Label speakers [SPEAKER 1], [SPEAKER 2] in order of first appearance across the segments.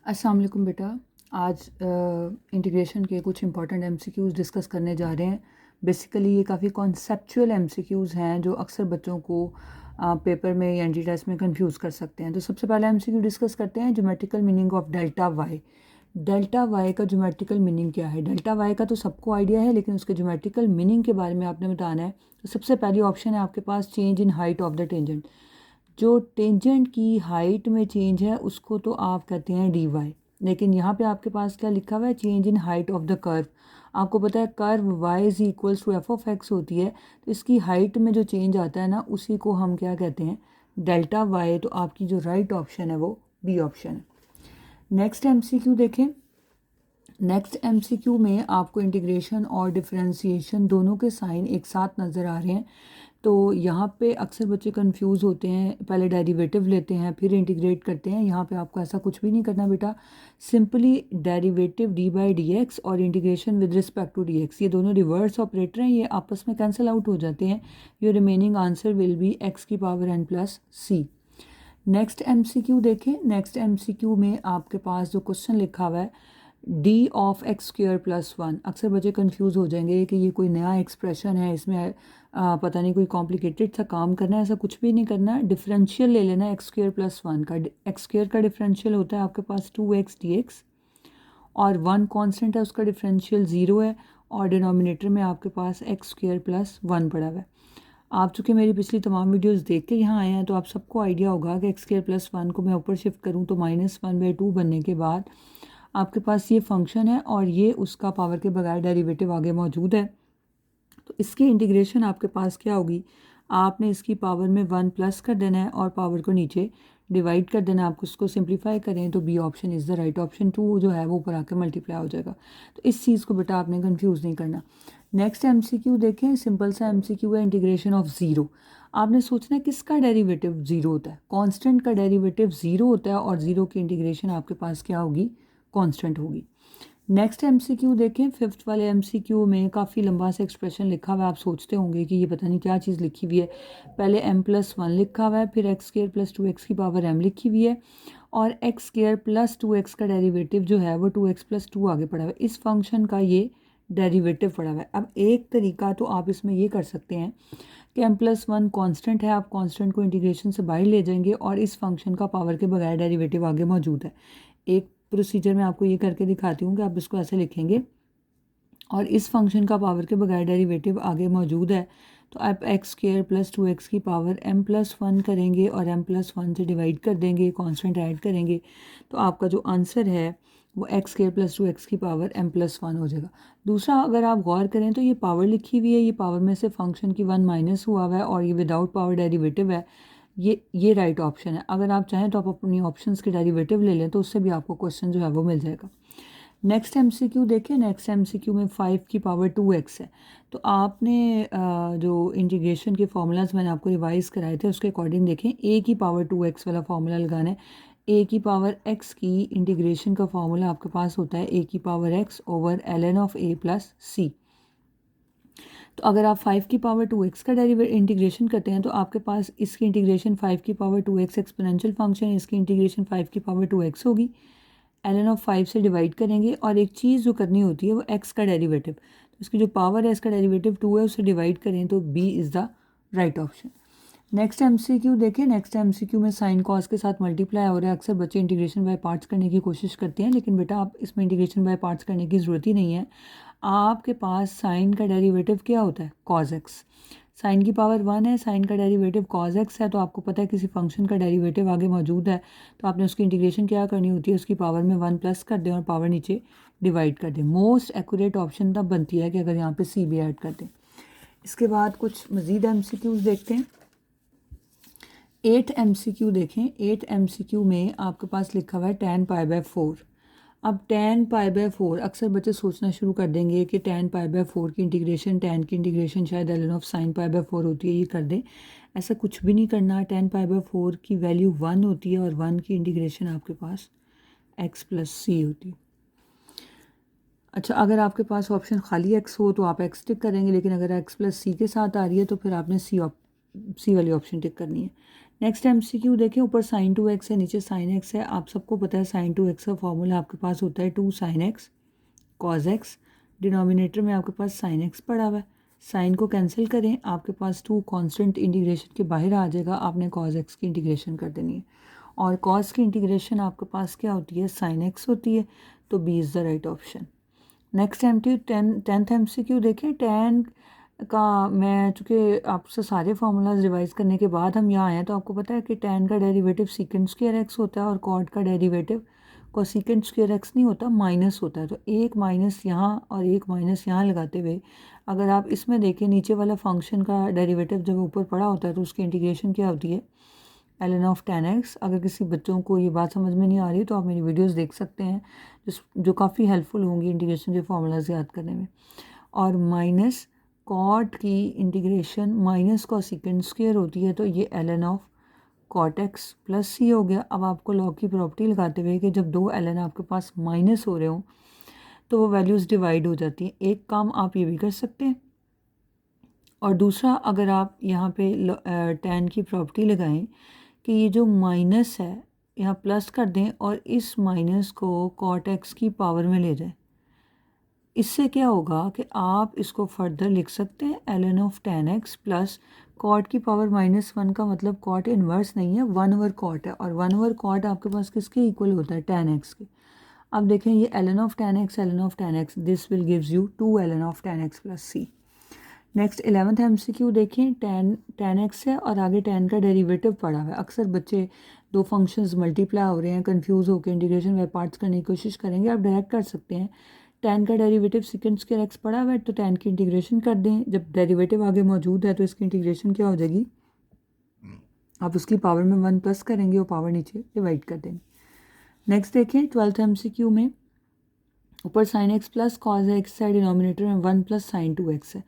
[SPEAKER 1] अस्सलाम वालेकुम बेटा। आज इंटीग्रेशन के कुछ इंपॉर्टेंट एमसीक्यूज़ डिस्कस करने जा रहे हैं। बेसिकली ये काफ़ी कॉन्सेप्चुअल एमसीक्यूज़ हैं जो अक्सर बच्चों को पेपर में या एनटी टेस्ट में कंफ्यूज कर सकते हैं। तो सबसे पहले एमसीक्यू डिस्कस करते हैं geometrical meaning of delta y. Delta y का ज्योमेट्रिकल मीनिंग क्या है? डेल्टा वाई का तो सबको आइडिया है, लेकिन उसके ज्योमेट्रिकल मीनिंग के बारे में आपने बताना है। तो सबसे पहली ऑप्शन है आपके पास change in height of the tangent. जो टेंजेंट की हाइट में चेंज है उसको तो आप कहते हैं डी वाई, लेकिन यहाँ पे आपके पास क्या लिखा हुआ है? Change in height of the curve. आपको पता है curve y is equals to f of x होती है, तो इसकी हाइट में जो चेंज आता है ना उसी को हम क्या कहते हैं? Delta y. तो आपकी जो राइट ऑप्शन है वो बी ऑप्शन है। नेक्स्ट एमसीक्यू देखें। नेक्स्ट एमसीक्यू में आपको इंटीग्रेशन और डिफरेंशिएशन दोनों के साइन एक साथ नज़र आ रहे हैं। तो यहाँ पे अक्सर बच्चे कंफ्यूज होते हैं, पहले डेरिवेटिव लेते हैं फिर इंटीग्रेट करते हैं। यहाँ पे आपको ऐसा कुछ भी नहीं करना बेटा। Simply derivative d by d x और integration with respect to d x, ये दोनों रिवर्स ऑपरेटर हैं, ये आपस में कैंसिल आउट हो जाते हैं। Your remaining answer will be x की power N plus c. Next MCQ देखें। नेक्स्ट एमसीक्यू में आपके पास जो क्वेश्चन लिखा हुआ है D of x square plus one. अक्सर बच्चे कंफ्यूज हो जाएंगे कि ये कोई नया एक्सप्रेशन है, इसमें पता नहीं कोई कॉम्प्लिकेटेड सा काम करना है। ऐसा कुछ भी नहीं करना। डिफरेंशियल ले लेना एक्स स्क्वायर प्लस वन का। एक्स स्क्वायर का डिफरेंशियल होता है आपके पास 2x dx और वन कांस्टेंट है, उसका डिफरेंशियल 0 है और डिनोमिनेटर में आपके पास एक्स स्क्वायर प्लस वन पड़ा हुआ है। आप चूँकि मेरी पिछली तमाम वीडियोस देख के यहाँ आए हैं तो आप सबको आइडिया होगा कि एक्स स्क्वायर प्लस वन को मैं ऊपर शिफ्ट करूँ तो -1/2 बनने के बाद आपके पास ये फंक्शन है और ये उसका पावर के बगैर डेरिवेटिव आगे मौजूद है। तो इसकी इंटीग्रेशन आपके पास क्या होगी? आपने इसकी पावर में 1 प्लस कर देना है और पावर को नीचे डिवाइड कर देना है। आप उसको सिंप्लीफाई करें तो B option is the right option. 2 जो है वो ऊपर आकर मल्टीप्लाई हो जाएगा। तो इस चीज़ को बेटा आपने कंफ्यूज नहीं करना। नेक्स्ट एमसीक्यू देखें। सिंपल सा एमसीक्यू है इंटीग्रेशन ऑफ ज़ीरो। आपने सोचना है किसका डेरिवेटिव ज़ीरो होता है? कांस्टेंट का डेरिवेटिव ज़ीरो होता है और ज़ीरो की इंटीग्रेशन आपके पास क्या होगी? कांस्टेंट होगी। नेक्स्ट एमसीक्यू देखें। फिफ्थ वाले एमसीक्यू में काफ़ी लंबा सा एक्सप्रेशन लिखा हुआ है। आप सोचते होंगे कि ये पता नहीं क्या चीज़ लिखी हुई है। पहले m+1 लिखा हुआ है, फिर एक्स स्क्वायर प्लस 2x की पावर m लिखी हुई है और एक्स स्क्वायर प्लस 2x का डेरिवेटिव जो है वो 2x प्लस 2 आगे पड़ा हुआ है। इस फंक्शन का ये डेरिवेटिव पड़ा हुआ है। अब एक तरीका तो आप इसमें ये कर सकते हैं कि m+1 कांस्टेंट है, आप कांस्टेंट को इंटीग्रेशन से बाहर ले जाएंगे और इस फंक्शन का पावर के बगैर डेरिवेटिव आगे मौजूद है। एक प्रोसीजर में आपको ये करके दिखाती हूँ कि आप इसको ऐसे लिखेंगे और इस फंक्शन का पावर के बगैर डेरिवेटिव आगे मौजूद है। तो आप एक्स स्क्वायर प्लस 2x की पावर m+1 करेंगे और m+1 से डिवाइड कर देंगे, कांस्टेंट ऐड करेंगे, तो आपका जो आंसर है वो एक्स स्क्वायर प्लस 2x की पावर m+1 हो जाएगा। दूसरा, अगर आप गौर करें तो ये पावर लिखी हुई है, ये पावर में से फंक्शन की 1 माइनस हुआ हुआ है और ये विदाउट पावर डेरिवेटिव है। ये राइट ऑप्शन है। अगर आप चाहें तो आप अपनी ऑप्शंस के डेरिवेटिव ले लें तो उससे भी आपको क्वेश्चन जो है वो मिल जाएगा। नेक्स्ट एमसीक्यू देखें। नेक्स्ट एमसीक्यू में 5 की पावर 2x है। तो आपने जो इंटीग्रेशन के फार्मूलाज मैंने आपको रिवाइज कराए थे उसके अकॉर्डिंग देखें। a की पावर 2x वाला फार्मूला लगाना है। a की पावर x की इंटीग्रेशन का फार्मूला आपके पास होता है a की power x over ln of a plus c। तो अगर आप 5 की पावर 2x का इंटीग्रेशन करते हैं तो आपके पास इसकी इंटीग्रेशन 5 की पावर 2x एक्सपोनेंशियल फंक्शन है, इसकी इंटीग्रेशन 5 की पावर 2x होगी। ln ऑफ 5 से डिवाइड करेंगे और एक चीज़ जो करनी होती है वो x का डेरिवेटिव, तो इसकी जो पावर है इसका डेरिवेटिव 2 है, उससे डिवाइड करें तो b is the right option. Next MCQ देखें। नेक्स्ट एमसीक्यू में साइन कॉस के साथ मल्टीप्लाई हो रहा है। अक्सर बच्चे इंटीग्रेशन बाय पार्ट्स करने की कोशिश करते हैं, लेकिन बेटा आप इसमें इंटीग्रेशन बाय पार्ट्स करने की ज़रूरत ही नहीं है। आपके पास साइन का डेरिवेटिव क्या होता है? Cos x. साइन की पावर 1 है, साइन का डेरिवेटिव कॉस एक्स है, तो आपको पता है किसी फंक्शन का डेरिवेटिव आगे मौजूद है तो आपने उसकी इंटीग्रेशन क्या करनी होती है? उसकी पावर में 1 प्लस कर दें और पावर नीचे डिवाइड कर दें। मोस्ट एक्यूरेट ऑप्शन तब बनती है कि अगर यहाँ पे सी भी ऐड कर दें। इसके बाद कुछ मज़ीद एमसीक्यूज़ देखते हैं। 8 एमसीक्यू देखें। 8 एमसीक्यू में आपके पास लिखा हुआ है tan π/4। अब tan π/4 अक्सर बच्चे सोचना शुरू कर देंगे कि tan π/4 की इंटीग्रेशन, tan की इंटीग्रेशन शायद ln ऑफ sin π/4 होती है, ये कर दें। ऐसा कुछ भी नहीं करना। tan π/4 की वैल्यू 1 होती है और 1 की इंटीग्रेशन आपके पास x प्लस सी होती है। अच्छा, अगर आपके पास ऑप्शन खाली x हो तो आप x टिक करेंगे, लेकिन अगर x प्लस सी के साथ आ रही है तो फिर आपने सी वाली ऑप्शन टिक करनी है। नेक्स्ट एमसीक्यू देखें, ऊपर साइन 2x है, नीचे साइन x है। आप सबको पता है साइन 2x का फॉर्मूला आपके पास होता है 2 sin x cos x। Denominator में आपके पास साइन x पड़ा हुआ है, साइन को कैंसिल करें, आपके पास 2 कांस्टेंट इंटीग्रेशन के बाहर आ जाएगा। आपने cos x की इंटीग्रेशन कर देनी है, और cos की इंटीग्रेशन आपके पास क्या होती है, साइन x होती है। तो B is the right option. Next tenth MCQ देखें, टेन का मैं चूँकि आपसे सारे फार्मूलाज रिवाइज करने के बाद हम यहाँ आए हैं, तो आपको पता है कि टेन का डेरिवेटिव सीकेंड स्क्वायर एक्स होता है और कॉट का डेरिवेटिव कोसेकेंड स्क्वायर एक्स नहीं होता, माइनस होता है। तो एक माइनस यहाँ और एक माइनस यहाँ लगाते हुए अगर आप इसमें देखें, नीचे वाला फंक्शन का डेरिवेटिव जब ऊपर पड़ा होता है तो उसकी इंटीग्रेशन क्या होती है, ln ऑफ टेन एक्स। अगर किसी बच्चों को ये बात समझ में नहीं आ रही तो आप मेरी वीडियोस देख सकते हैं, जो काफ़ी हेल्पफुल होंगी इंटीग्रेशन के फार्मूलाज याद करने में। और माइनस कॉट की इंटीग्रेशन माइनस कोसेकेंड स्क्वायर होती है, तो ये ln of cot x plus c हो गया। अब आपको लॉग की प्रॉपर्टी लगाते हुए कि जब दो ln आपके पास माइनस हो रहे हों तो वो वैल्यूज़ डिवाइड हो जाती हैं। एक काम आप ये भी कर सकते हैं, और दूसरा अगर आप यहाँ पे टेन की प्रॉपर्टी लगाएं कि ये जो माइनस है यहाँ प्लस कर दें और इस माइनस को कॉट एक्स की पावर में ले जाएं। इससे क्या होगा कि आप इसको फर्दर लिख सकते हैं ln of ten x plus cot की पावर -1 का मतलब कॉट इन्वर्स नहीं है, 1/, कॉट है, और 1/, कॉट आपके पास किसके इक्वल होता है, टेन एक्स के। अब देखें ये ln of ten x, ln of ten x, this will gives you 2 ln of ten x plus c. Next 11th MCQ देखें, टेन एक्स है और आगे टेन का डेरिवेटिव पड़ा हुआ है। अक्सर बच्चे दो फंक्शंस मल्टीप्लाई हो रहे हैं, कंफ्यूज होकर इंटीग्रेशन बाय पार्ट्स करने की कोशिश करेंगे। आप डायरेक्ट कर सकते हैं, टेन का डेरिवेटिव सेकंड स्क्वायर एक्स पड़ा हुआ है तो टेन की इंटीग्रेशन कर दें। जब डेरिवेटिव आगे मौजूद है तो इसकी इंटीग्रेशन क्या हो जाएगी, आप उसकी पावर में 1 प्लस करेंगे और पावर नीचे डिवाइड कर देंगे। नेक्स्ट देखें 12th एमसीक्यू में, ऊपर sign x plus cos x है, डिनोमिनेटर में 1 प्लस साइन 2x है।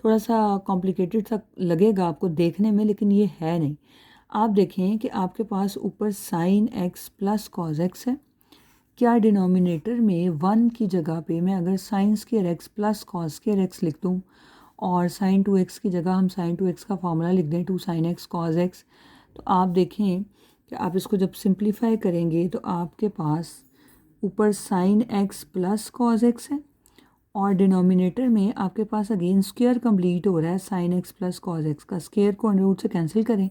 [SPEAKER 1] थोड़ा सा कॉम्प्लिकेटेड सा लगेगा आपको देखने में, लेकिन ये है नहीं। आप देखें कि आपके पास ऊपर sign x plus cos x है, क्या डिनोमिनेटर में 1 की जगह पे मैं अगर sign square x plus cos square x लिख दूँ और साइन 2x की जगह हम साइन 2x का फार्मूला लिख दें 2 sin x cos x, तो आप देखें कि आप इसको जब सिंप्लीफाई करेंगे तो आपके पास ऊपर sine x plus cos x है और डिनोमिनेटर में आपके पास अगेन स्क्वायर कंप्लीट हो रहा है sine x plus cos x का। स्क्वायर को अंडर रूट से कैंसिल करें,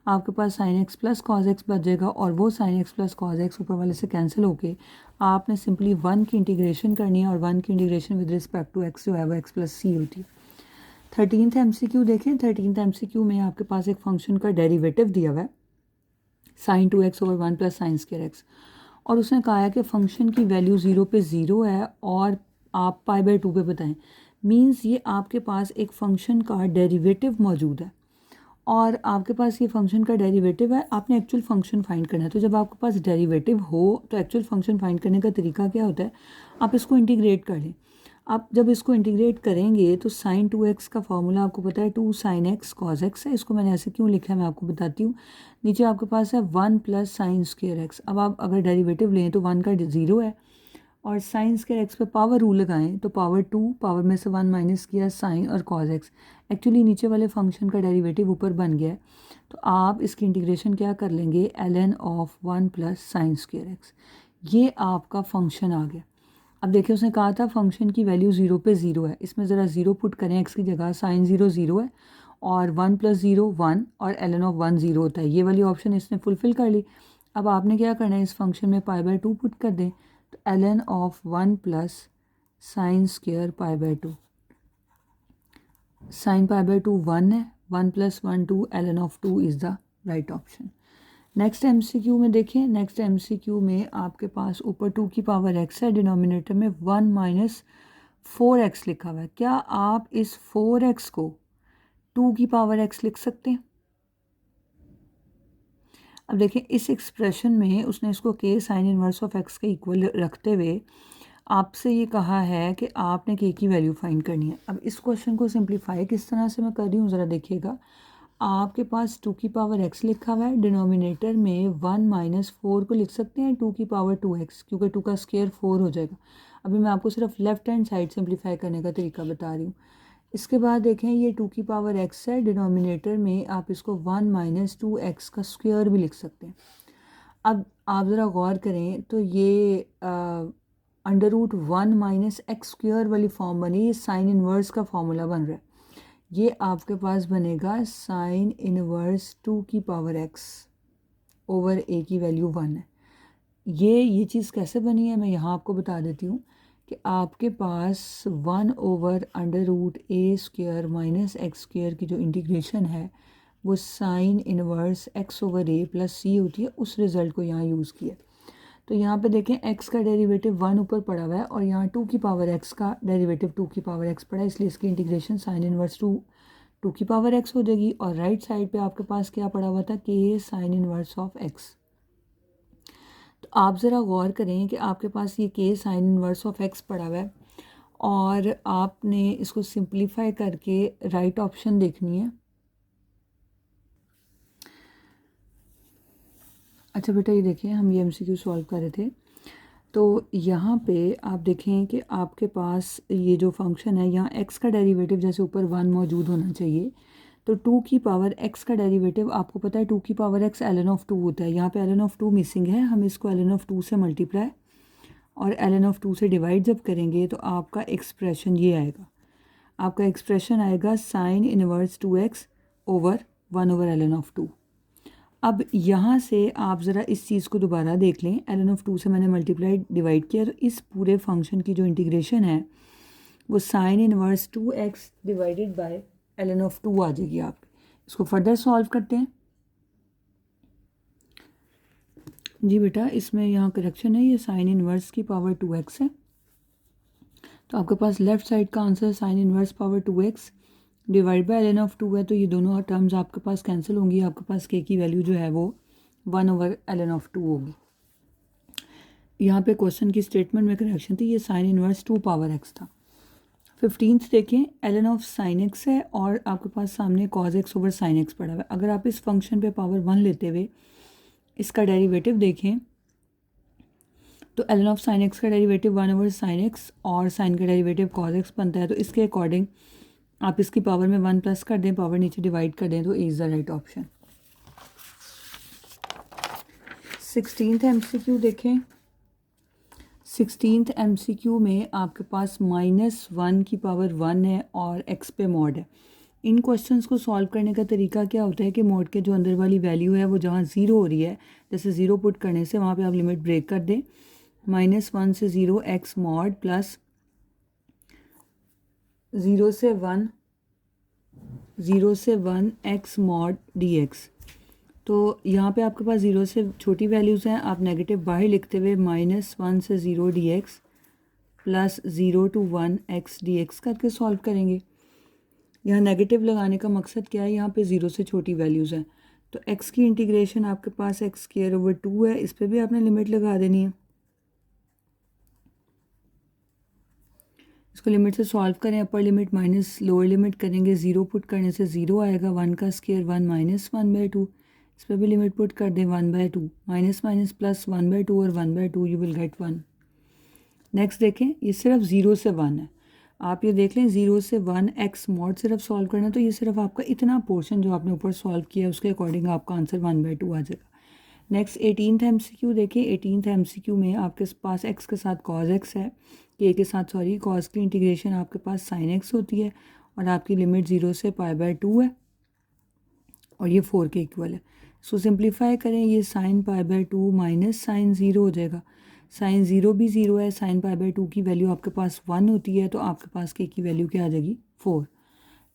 [SPEAKER 1] आपके पास sine x plus cos x बच जाएगा, और वो sine x plus cos x ऊपर वाले से कैंसिल होके आपने सिंपली 1 की इंटीग्रेशन करनी है, और 1 की integration with respect to x जो है वो एक्स प्लस सी होती है। 13th एमसीक्यू देखें, 13th एमसीक्यू में आपके पास एक फंक्शन का डेरिवेटिव दिया हुआ है sine 2x over 1 plus sine square x, और उसने कहा है कि फंक्शन की वैल्यू 0 पे 0 है और आप π/2 पे बताएं। मींस ये आपके पास एक फंक्शन का डेरिवेटिव मौजूद है और आपके पास ये फंक्शन का डेरिवेटिव है, आपने एक्चुअल फंक्शन फाइंड करना है। तो जब आपके पास डेरिवेटिव हो तो एक्चुअल फंक्शन फाइंड करने का तरीका क्या होता है, आप इसको इंटीग्रेट कर लें। आप जब इसको इंटीग्रेट करेंगे तो साइन 2x का फॉर्मूला आपको पता है 2 sin x cos x है। इसको मैंने ऐसे क्यों लिखा है मैं आपको बताती हूँ। नीचे आपके पास है 1 प्लस साइन स्क्वायर एक्स। अब आप अगर डेरिवेटिव लें तो 1 का 0 है और साइन स्क्वायर एक्स पे पावर रूल लगाएं तो पावर 2, पावर में से 1 माइनस किया साइन और कॉस एक्स। एक्चुअली नीचे वाले फंक्शन का डेरिवेटिव ऊपर बन गया है, तो आप इसकी इंटीग्रेशन क्या कर लेंगे, ln of 1 plus sine square x. ये आपका फंक्शन आ गया। अब देखिए उसने कहा था फंक्शन की वैल्यू 0 पे 0 है, इसमें ज़रा 0 पुट करें एक्स की जगह, साइन 0 0 है और 1 प्लस 0 1 और ln ऑफ 1 0 होता है। ये वाली ऑप्शन इसने फुलफ़िल कर ली। अब आपने क्या करना है, इस फंक्शन में π/2 पुट कर दें तो ln of 1 plus sine square π/2, sine π/2 1 है, 1 plus 1 2, ln of 2 is the right option. Next MCQ में देखें, नेक्स्ट एमसीक्यू में आपके पास ऊपर 2 की पावर x है, डिनोमिनेटर में 1 माइनस 4x लिखा हुआ है। क्या आप इस 4x को 2 की पावर x लिख सकते हैं? अब देखें इस एक्सप्रेशन में उसने इसको k sine inverse of x के इक्वल रखते हुए आपसे ये कहा है कि आपने k की वैल्यू फाइंड करनी है। अब इस क्वेश्चन को सिंप्लीफाई किस तरह से मैं कर रही हूँ ज़रा देखिएगा। आपके पास 2 की पावर x लिखा हुआ है, डिनोमिनेटर में 1 माइनस 4 को लिख सकते हैं 2 की पावर 2x, क्योंकि 2 का स्क्वायर 4 हो जाएगा। अभी मैं आपको सिर्फ लेफ्ट हैंड साइड सिंप्लीफाई करने का तरीका बता रही हूँ। इसके बाद देखें ये 2 की पावर x है, डिनोमिनेटर में आप इसको 1 माइनस 2x का स्क्वायर भी लिख सकते हैं। अब आप ज़रा गौर करें तो ये under root 1 minus x square वाली फॉर्म बनी, ये साइन इनवर्स का फॉर्मूला बन रहा है। ये आपके पास बनेगा साइन इनवर्स 2 की पावर x ओवर a की वैल्यू 1 है। ये चीज़ कैसे बनी है मैं यहाँ आपको बता देती हूँ कि आपके पास 1 over under root a square minus x square की जो इंटीग्रेशन है वो sine inverse x over a plus c होती है, उस रिज़ल्ट को यहाँ यूज़ किया। तो यहाँ पे देखें x का डेरिवेटिव 1 ऊपर पड़ा हुआ है और यहाँ 2 की पावर x का डेरिवेटिव 2 की पावर x पड़ा है, इसलिए इसकी इंटीग्रेशन साइन इनवर्स 2 की पावर x हो जाएगी। और राइट साइड पे आपके पास क्या पड़ा हुआ था, k sine inverse of x। तो आप ज़रा गौर करें कि आपके पास ये k sine inverse of x पड़ा हुआ है और आपने इसको सिंप्लीफाई करके राइट ऑप्शन देखनी है। अच्छा बेटा ये देखिए हम ये MCQ सॉल्व कर रहे थे, तो यहाँ पे आप देखें कि आपके पास ये जो फंक्शन है यहाँ x का डेरिवेटिव जैसे ऊपर 1 मौजूद होना चाहिए, तो 2 की पावर x का डेरिवेटिव आपको पता है 2 की पावर x ln ऑफ 2 होता है। यहाँ पे ln ऑफ 2 मिसिंग है, हम इसको ln ऑफ 2 से मल्टीप्लाई और ln ऑफ 2 से डिवाइड जब करेंगे तो आपका एक्सप्रेशन ये आएगा, आपका एक्सप्रेशन आएगा sine inverse 2x over 1 over ln of 2। अब यहाँ से आप ज़रा इस चीज़ को दोबारा देख लें, ln ऑफ 2 से मैंने मल्टीप्लाई डिवाइड किया, तो इस पूरे फंक्शन की जो इंटीग्रेशन है वो sine inverse 2x divided by ln of 2 आ जाएगी। आप इसको फर्दर सॉल्व करते हैं। जी बेटा इसमें यहाँ करेक्शन है, ये साइन इनवर्स की पावर 2x है, तो आपके पास लेफ्ट साइड का answer sine inverse power 2x divide by ln of 2 है, तो ये दोनों टर्म्स आपके पास कैंसिल होंगी, आपके पास k की वैल्यू जो है वो 1 ओवर ln ऑफ 2 होगी। यहाँ पे क्वेश्चन की स्टेटमेंट में करेक्शन थी, ये साइन इनवर्स 2 पावर x था। 15th देखें ln ऑफ साइन x है और आपके पास सामने cos x over sine x पड़ा हुआ है। अगर आप इस फंक्शन पे पावर 1 लेते हुए इसका डेरिवेटिव देखें तो ln ऑफ साइन x का डेरिवेटिव 1 ओवर साइन x और साइन का डेरिवेटिव कॉज x बनता है, तो इसके अकॉर्डिंग आप इसकी पावर में 1 प्लस कर दें, पावर नीचे डिवाइड कर दें, तो A is the right option. 16th MCQ देखें। 16th MCQ में आपके पास -1 की पावर 1 है और x पे मॉड है। इन क्वेश्चंस को सॉल्व करने का तरीका क्या होता है कि मॉड के जो अंदर वाली वैल्यू है वो जहाँ 0 हो रही है, जैसे 0 पुट करने से वहाँ पे आप लिमिट ब्रेक कर दें, -1 से 0 x मॉड प्लस 0 से 1 x मॉड dx। तो यहाँ पे आपके पास 0 से छोटी वैल्यूज़ हैं, आप नेगेटिव बाहर लिखते हुए -1 से 0 dx plus 0 to 1 x dx करके सॉल्व करेंगे। यहाँ नेगेटिव लगाने का मकसद क्या है, यहाँ पे 0 से छोटी वैल्यूज़ हैं, तो x की इंटीग्रेशन आपके पास x स्क्वायर ओवर 2 है, इस पर भी आपने लिमिट लगा देनी है। इसको लिमिट से सॉल्व करें, upper limit minus lower limit करेंगे, 0 पुट करने से 0 आएगा, 1 का स्क्वायर 1 माइनस 1/2, इस पर भी लिमिट पुट कर दें 1/2, माइनस माइनस प्लस 1/2 और 1/2 यू विल गेट 1। नेक्स्ट देखें, ये सिर्फ 0 से 1 है, आप ये देख लें 0 से 1 x मॉड सिर्फ सॉल्व करना है, तो ये सिर्फ आपका इतना पोर्शन जो आपने ऊपर सॉल्व किया है उसके अकॉर्डिंग आपका आंसर 1/2 आ जाएगा। नेक्स्ट 18th MCQ देखिए। 18th MCQ में आपके पास x के साथ cos x है, k के साथ cos की इंटीग्रेशन आपके पास sin x होती है और आपकी लिमिट 0 से π/2 है और ये 4 के इक्वल है। सो सिंप्लीफाई करें, ये sin π/2 माइनस साइन 0 हो जाएगा, साइन 0 भी 0 है, sin π/2 की वैल्यू आपके पास 1 होती है, तो आपके पास k की वैल्यू क्या आ जाएगी 4।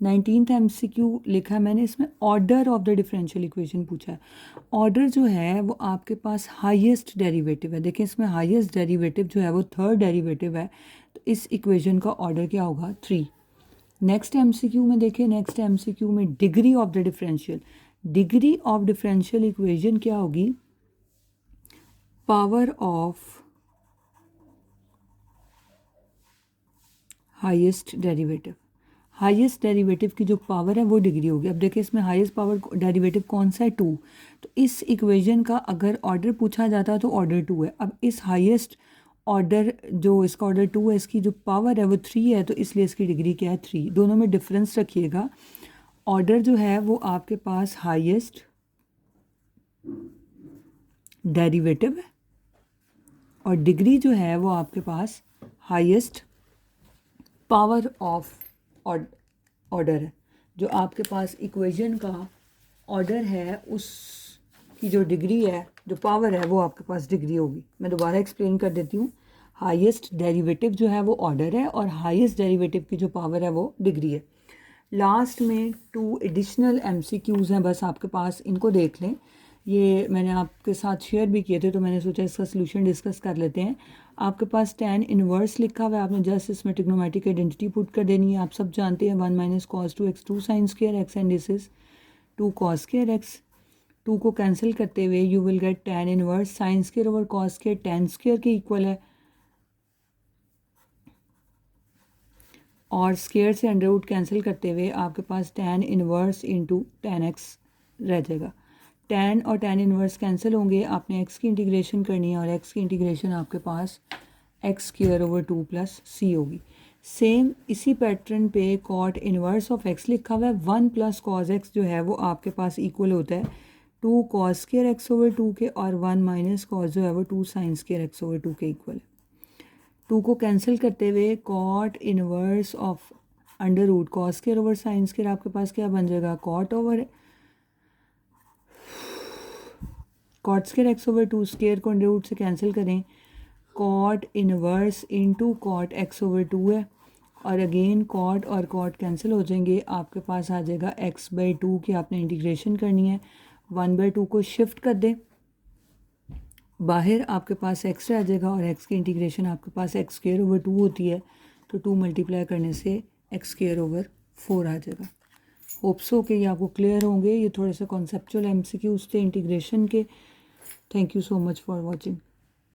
[SPEAKER 1] 19th MCQ लिखा है मैंने, इसमें order of the differential equation पूछा है। ऑर्डर जो है वो आपके पास हाईएस्ट डेरिवेटिव है, देखें इसमें हाईएस्ट डेरिवेटिव जो है वो थर्ड डेरिवेटिव है, तो इस इक्वेशन का ऑर्डर क्या होगा 3। नेक्स्ट MCQ में देखें, नेक्स्ट MCQ में degree of the differential, degree of differential equation क्या होगी, power of highest derivative, highest derivative की जो पावर है वो डिग्री होगी। अब देखिए इसमें हाईएस्ट पावर डेरिवेटिव कौन सा है 2, तो इस इक्वेशन का अगर ऑर्डर पूछा जाता तो ऑर्डर 2 है। अब इस हाईएस्ट ऑर्डर जो इसका ऑर्डर 2 है, इसकी जो पावर है वो 3 है, तो इसलिए इसकी डिग्री क्या है 3। दोनों में डिफरेंस रखिएगा। ऑर्डर जो है वो आपके पास हाईएस्ट डेरिवेटिव है और डिग्री जो है वो आपके पास हाईएस्ट पावर ऑफ ऑर्डर है। जो आपके पास इक्वेशन का ऑर्डर है उसकी जो डिग्री है, जो पावर है, वो आपके पास डिग्री होगी। मैं दोबारा एक्सप्लेन कर देती हूँ। हाईएस्ट डेरिवेटिव जो है वो ऑर्डर है और हाईएस्ट डेरिवेटिव की जो पावर है वो डिग्री है। लास्ट में 2 एडिशनल MCQs हैं, बस आपके पास इनको देख लें। ये मैंने आपके साथ शेयर भी किए थे, तो मैंने सोचा इसका सोल्यूशन डिस्कस कर लेते हैं। आपके पास tan इनवर्स लिखा हुआ है, आपने जस्ट इसमें ट्रिग्नोमेट्रिक आइडेंटिटी पुट कर देनी है। आप सब जानते हैं 1 - cos 2x 2 sin square x and this is 2 cos square x। 2 को कैंसिल करते हुए you will get tan inverse sin square over cos square tan square के इक्वल है, और स्क्वायर से अंडर रूट कैंसिल करते हुए आपके पास tan inverse into tan x रह जाएगा। tan और tan इनवर्स कैंसिल होंगे, आपने x की इंटीग्रेशन करनी है और x की इंटीग्रेशन आपके पास x square over 2 plus c होगी। सेम इसी पैटर्न पे cot इनवर्स ऑफ x लिखा हुआ है। 1 + cos x जो है वो आपके पास इक्वल होता है 2 cos स्क्वायर x ओवर 2 के, और 1 - cos जो है वो 2 sin स्क्वायर x ओवर 2 के इक्वल है। 2 को कैंसिल करते हुए cot inverse of under root cos square over sin square आपके पास क्या बन जाएगा, cot square x over 2, square को अंडर रूट से कैंसिल करें, cot inverse into cot x over 2 है, और अगेन cot और cot कैंसिल हो जाएंगे। आपके पास आ जाएगा x/2 की आपने इंटीग्रेशन करनी है। 1/2 को शिफ्ट कर दें बाहर, आपके पास x रह जाएगा और x की इंटीग्रेशन आपके पास x स्क्वायर ओवर 2 होती है, तो 2 मल्टीप्लाई करने से x स्क्वायर ओवर 4 आ जाएगा। होप्स हो कि ये आपको क्लियर होंगे। ये थोड़े से कॉन्सेप्चुअल MCQs थे इंटीग्रेशन के। Thank you so much for watching.